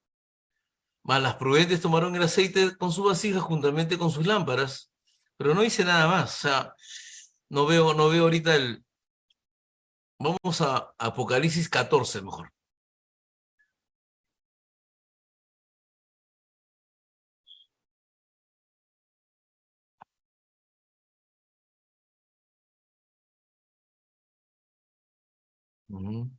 más las prudentes tomaron el aceite con su vasija juntamente con sus lámparas, pero no hice nada más. O sea, no veo ahorita el. Vamos a Apocalipsis 14 mejor. Ujú.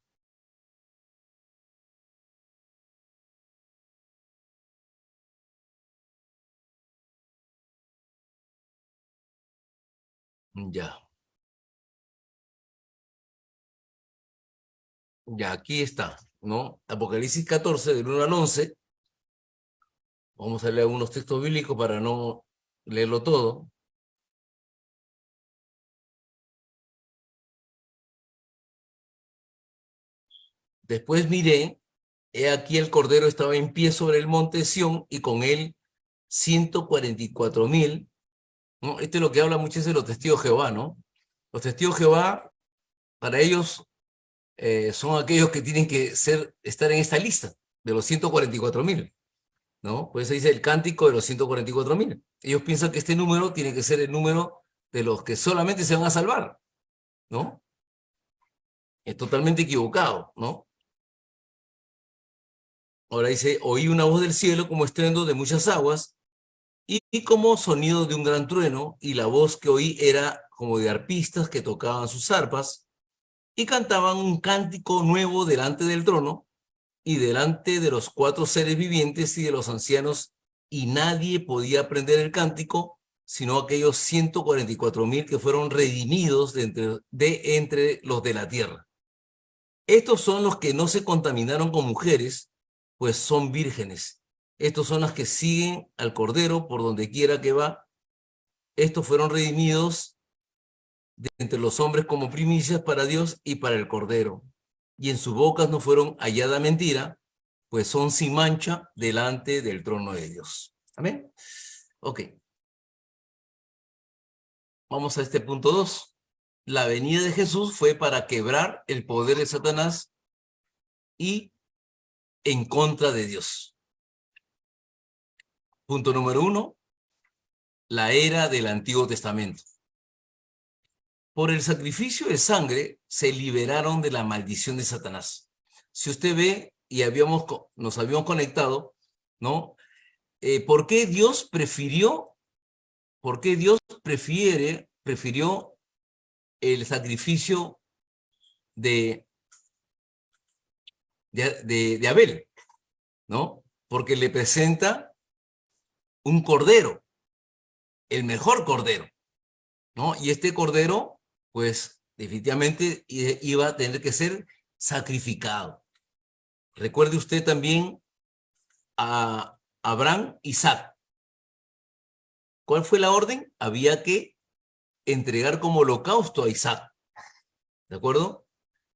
Ya, ya aquí está, ¿no? Apocalipsis 14, del 1 al 11. Vamos a leer algunos textos bíblicos para no leerlo todo. Después miré, he aquí el Cordero estaba en pie sobre el monte Sión y con él 144,000, ¿no? Esto es lo que habla muchas veces de los testigos de Jehová, ¿no? Los testigos de Jehová, para ellos, son aquellos que tienen que estar en esta lista de los 144,000, ¿no? Pues se dice el cántico de los 144,000. Ellos piensan que este número tiene que ser el número de los que solamente se van a salvar, ¿no? Es totalmente equivocado, ¿no? Ahora dice, oí una voz del cielo como estruendo de muchas aguas y como sonido de un gran trueno, y la voz que oí era como de arpistas que tocaban sus arpas y cantaban un cántico nuevo delante del trono y delante de los 4 seres vivientes y de los ancianos, y nadie podía aprender el cántico, sino aquellos 144,000 que fueron redimidos de entre los de la tierra. Estos son los que no se contaminaron con mujeres, pues son vírgenes. Estos son los que siguen al Cordero por donde quiera que va. Estos fueron redimidos de entre los hombres como primicias para Dios y para el Cordero. Y en sus bocas no fueron hallada mentira, pues son sin mancha delante del trono de Dios. Amén. Ok, vamos a este punto 2. La venida de Jesús fue para quebrar el poder de Satanás y en contra de Dios. Punto número 1, la era del Antiguo Testamento. Por el sacrificio de sangre se liberaron de la maldición de Satanás. Si usted ve, y nos habíamos conectado, ¿no? ¿Por qué Dios prefirió el sacrificio de, de Abel, ¿no? Porque le presenta un cordero, el mejor cordero, ¿no? Y este cordero, pues, definitivamente iba a tener que ser sacrificado. Recuerde usted también a Abraham, Isaac. ¿Cuál fue la orden? Había que entregar como holocausto a Isaac, ¿de acuerdo?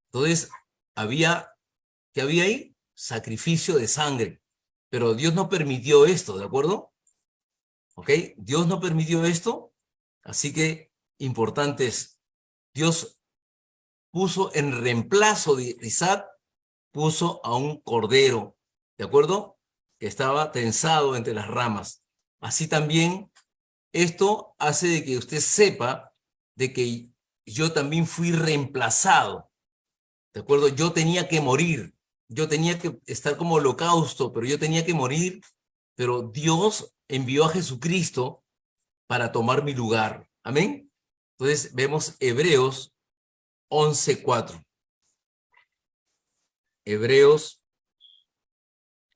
Entonces, ¿qué había ahí? Sacrificio de sangre. Pero Dios no permitió esto, ¿de acuerdo? ¿Ok? Dios no permitió esto, así que importante es, Dios puso en reemplazo de Isaac, puso a un cordero, ¿de acuerdo? Que estaba tensado entre las ramas. Así también, esto hace de que usted sepa de que yo también fui reemplazado, ¿de acuerdo? Yo tenía que morir, yo tenía que estar como holocausto, pero yo tenía que morir, pero Dios envió a Jesucristo para tomar mi lugar. Amén. Entonces vemos Hebreos 11:4. Hebreos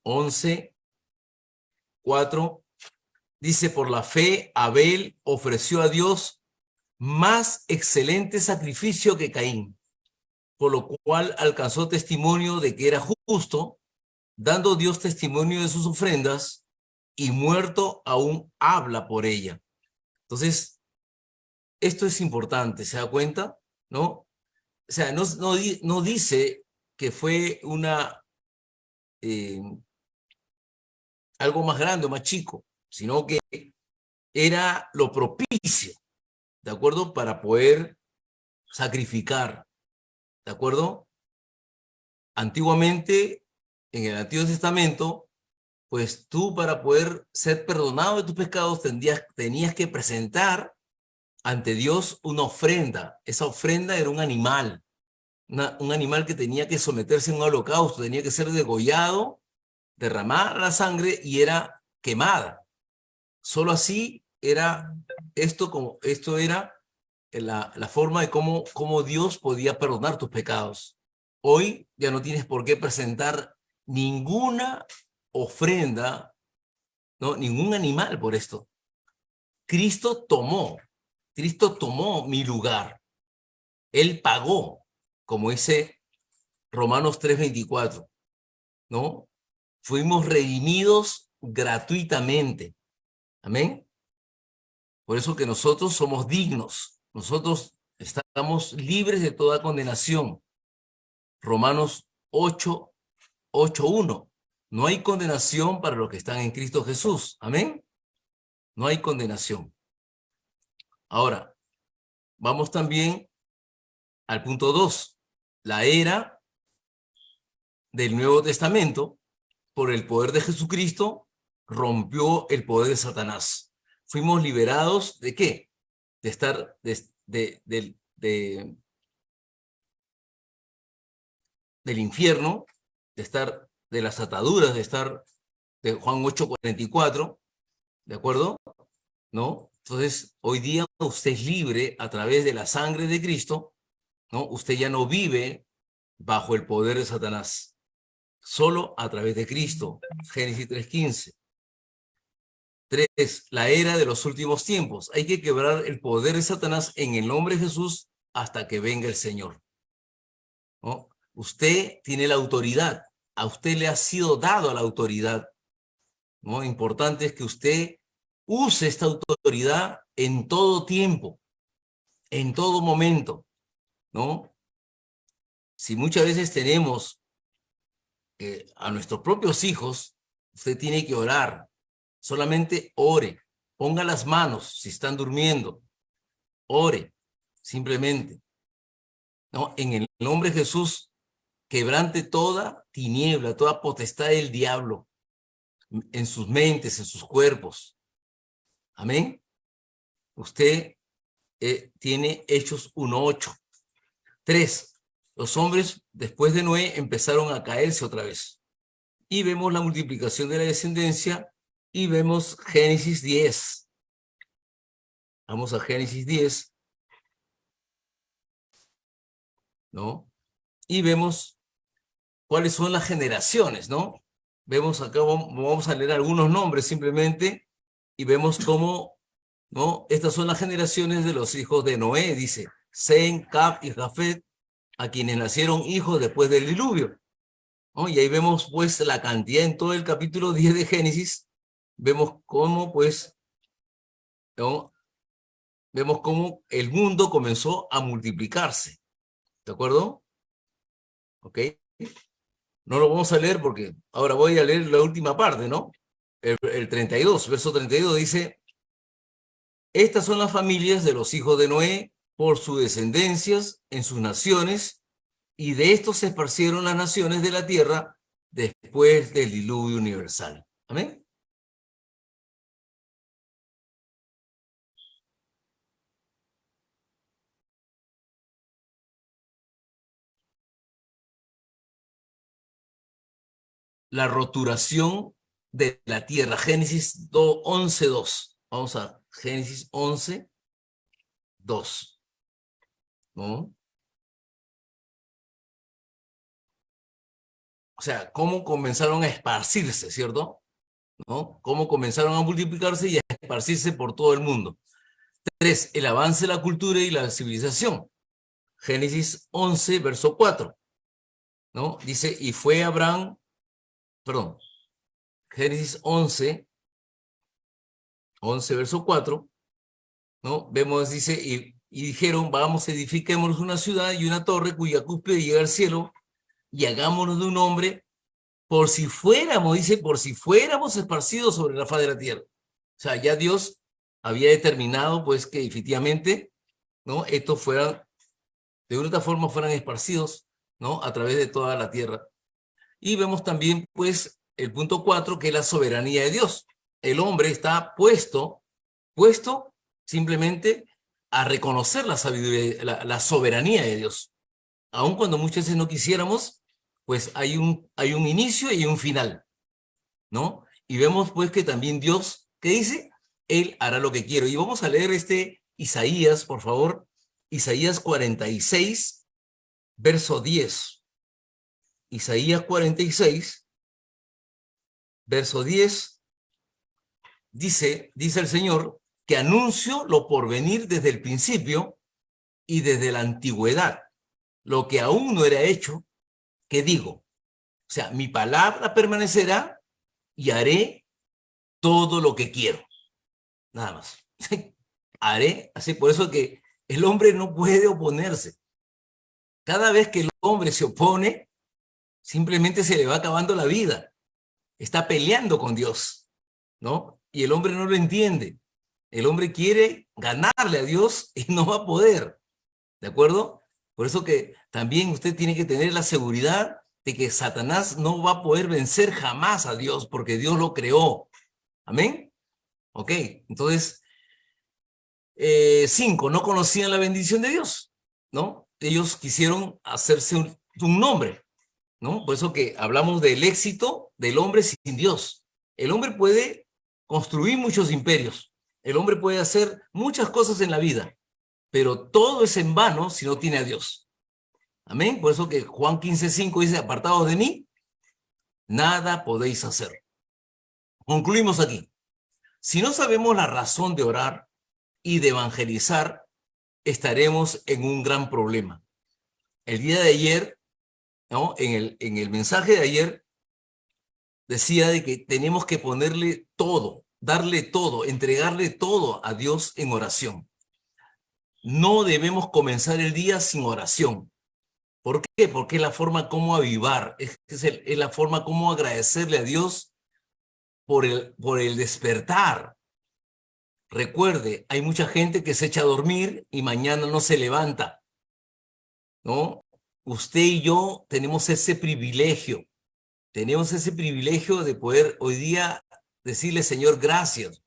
11:4 dice, por la fe Abel ofreció a Dios más excelente sacrificio que Caín, por lo cual alcanzó testimonio de que era justo, dando Dios testimonio de sus ofrendas, y muerto aún habla por ella. Entonces, esto es importante, ¿se da cuenta? ¿No? O sea, no dice que fue eh, algo más grande o más chico, sino que era lo propicio, ¿de acuerdo? Para poder sacrificar, ¿de acuerdo? Antiguamente, en el Antiguo Testamento, pues tú para poder ser perdonado de tus pecados tenías que presentar ante Dios una ofrenda. Esa ofrenda era un animal, un animal que tenía que someterse a un holocausto, tenía que ser degollado, derramar la sangre y era quemada. Solo así era esto era la forma de cómo Dios podía perdonar tus pecados. Hoy ya no tienes por qué presentar ninguna ofrenda, ¿no? Ningún animal por esto. Cristo tomó, Cristo tomó mi lugar. Él pagó, como dice Romanos 3:24, ¿no? Fuimos redimidos gratuitamente. Amén. Por eso que nosotros somos dignos. Nosotros estamos libres de toda condenación. Romanos 8:1. No hay condenación para los que están en Cristo Jesús. Amén. No hay condenación. Ahora, vamos también al punto 2. La era del Nuevo Testamento, por el poder de Jesucristo, rompió el poder de Satanás. Fuimos liberados ¿de qué? De estar, del infierno, de estar de las ataduras, de estar de Juan 8:44, ¿de acuerdo? ¿No? Entonces, hoy día usted es libre a través de la sangre de Cristo, ¿no? Usted ya no vive bajo el poder de Satanás, solo a través de Cristo. Génesis 3:15. 3. La era de los últimos tiempos. Hay que quebrar el poder de Satanás en el nombre de Jesús hasta que venga el Señor, ¿no? Usted tiene la autoridad. A usted le ha sido dado la autoridad, ¿no? Importante es que usted use esta autoridad en todo tiempo, en todo momento, ¿no? Si muchas veces tenemos a nuestros propios hijos, usted tiene que orar. Solamente ore. Ponga las manos si están durmiendo. Ore, simplemente, ¿no? En el nombre de Jesús, quebrante toda tiniebla, toda potestad del diablo en sus mentes, en sus cuerpos. Amén. Usted tiene Hechos 1:8. 3. Los hombres después de Noé empezaron a caerse otra vez. Y vemos la multiplicación de la descendencia y vemos Génesis 10. Vamos a Génesis 10, ¿no? Y vemos cuáles son las generaciones, ¿no? Vemos acá, vamos a leer algunos nombres simplemente y vemos cómo, ¿no? Estas son las generaciones de los hijos de Noé, dice Sem, Cam y Jafet, a quienes nacieron hijos después del diluvio. ¿no? Y ahí vemos pues la cantidad en todo el capítulo 10 de Génesis, vemos cómo pues, ¿no? Vemos cómo el mundo comenzó a multiplicarse, ¿de acuerdo? ¿Ok? No lo vamos a leer porque ahora voy a leer la última parte, ¿no? El 32, verso 32 dice, estas son las familias de los hijos de Noé por sus descendencias en sus naciones, y de estos se esparcieron las naciones de la tierra después del diluvio universal. Amén. La roturación de la tierra. Génesis 11:2. Vamos a Génesis 11:2, ¿no? O sea, cómo comenzaron a esparcirse, ¿cierto? ¿No? Cómo comenzaron a multiplicarse y a esparcirse por todo el mundo. 3. El avance de la cultura y la civilización. Génesis 11, verso 4, ¿no? Dice, y fue Abraham, perdón, Génesis 11, verso 4, ¿no? Vemos, dice, y dijeron, vamos, edifiquémonos una ciudad y una torre cuya cúspide llega al cielo y hagámonos de un hombre por si fuéramos, dice, por si fuéramos esparcidos sobre la faz de la tierra. O sea, ya Dios había determinado, pues, que efectivamente, ¿no? Estos fueran, de una u otra forma, fueran esparcidos, ¿no? A través de toda la tierra. Y vemos también, pues, el punto 4, que es la soberanía de Dios. El hombre está puesto simplemente a reconocer la sabiduría, la soberanía de Dios. Aun cuando muchas veces no quisiéramos, pues hay un inicio y un final, ¿no? Y vemos pues que también Dios, ¿qué dice? Él hará lo que quiere. Y vamos a leer Isaías, por favor. Isaías 46, verso 10. Isaías 46, verso 10, dice el Señor, que anuncio lo por venir desde el principio y desde la antigüedad, lo que aún no era hecho, que digo. O sea, mi palabra permanecerá y haré todo lo que quiero. Nada más. Haré, así por eso que el hombre no puede oponerse. Cada vez que el hombre se opone, simplemente se le va acabando la vida. Está peleando con Dios, ¿no? Y el hombre no lo entiende. El hombre quiere ganarle a Dios y no va a poder, ¿de acuerdo? Por eso que también usted tiene que tener la seguridad de que Satanás no va a poder vencer jamás a Dios porque Dios lo creó. ¿Amén? Ok, entonces, 5, no conocían la bendición de Dios, ¿no? Ellos quisieron hacerse un nombre, ¿no? Por eso que hablamos del éxito del hombre sin Dios. El hombre puede construir muchos imperios, el hombre puede hacer muchas cosas en la vida, pero todo es en vano si no tiene a Dios. Amén. Por eso que Juan 15:5 dice, apartados de mí, nada podéis hacer. Concluimos aquí. Si no sabemos la razón de orar y de evangelizar, estaremos en un gran problema. El día de ayer, ¿no? En el mensaje de ayer, decía de que tenemos que ponerle todo, darle todo, entregarle todo a Dios en oración. No debemos comenzar el día sin oración. ¿Por qué? Porque es la forma como avivar, es la forma como agradecerle a Dios por el despertar. Recuerde, hay mucha gente que se echa a dormir y mañana no se levanta, ¿no? Usted y yo tenemos ese privilegio de poder hoy día decirle, Señor, gracias.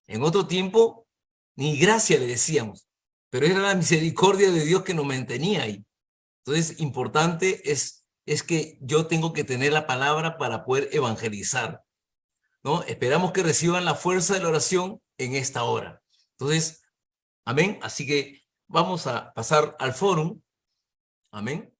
En otro tiempo, ni gracias le decíamos, pero era la misericordia de Dios que nos mantenía ahí. Entonces, importante es que yo tengo que tener la palabra para poder evangelizar, ¿no? Esperamos que reciban la fuerza de la oración en esta hora. Entonces, amén. Así que vamos a pasar al fórum. Amén.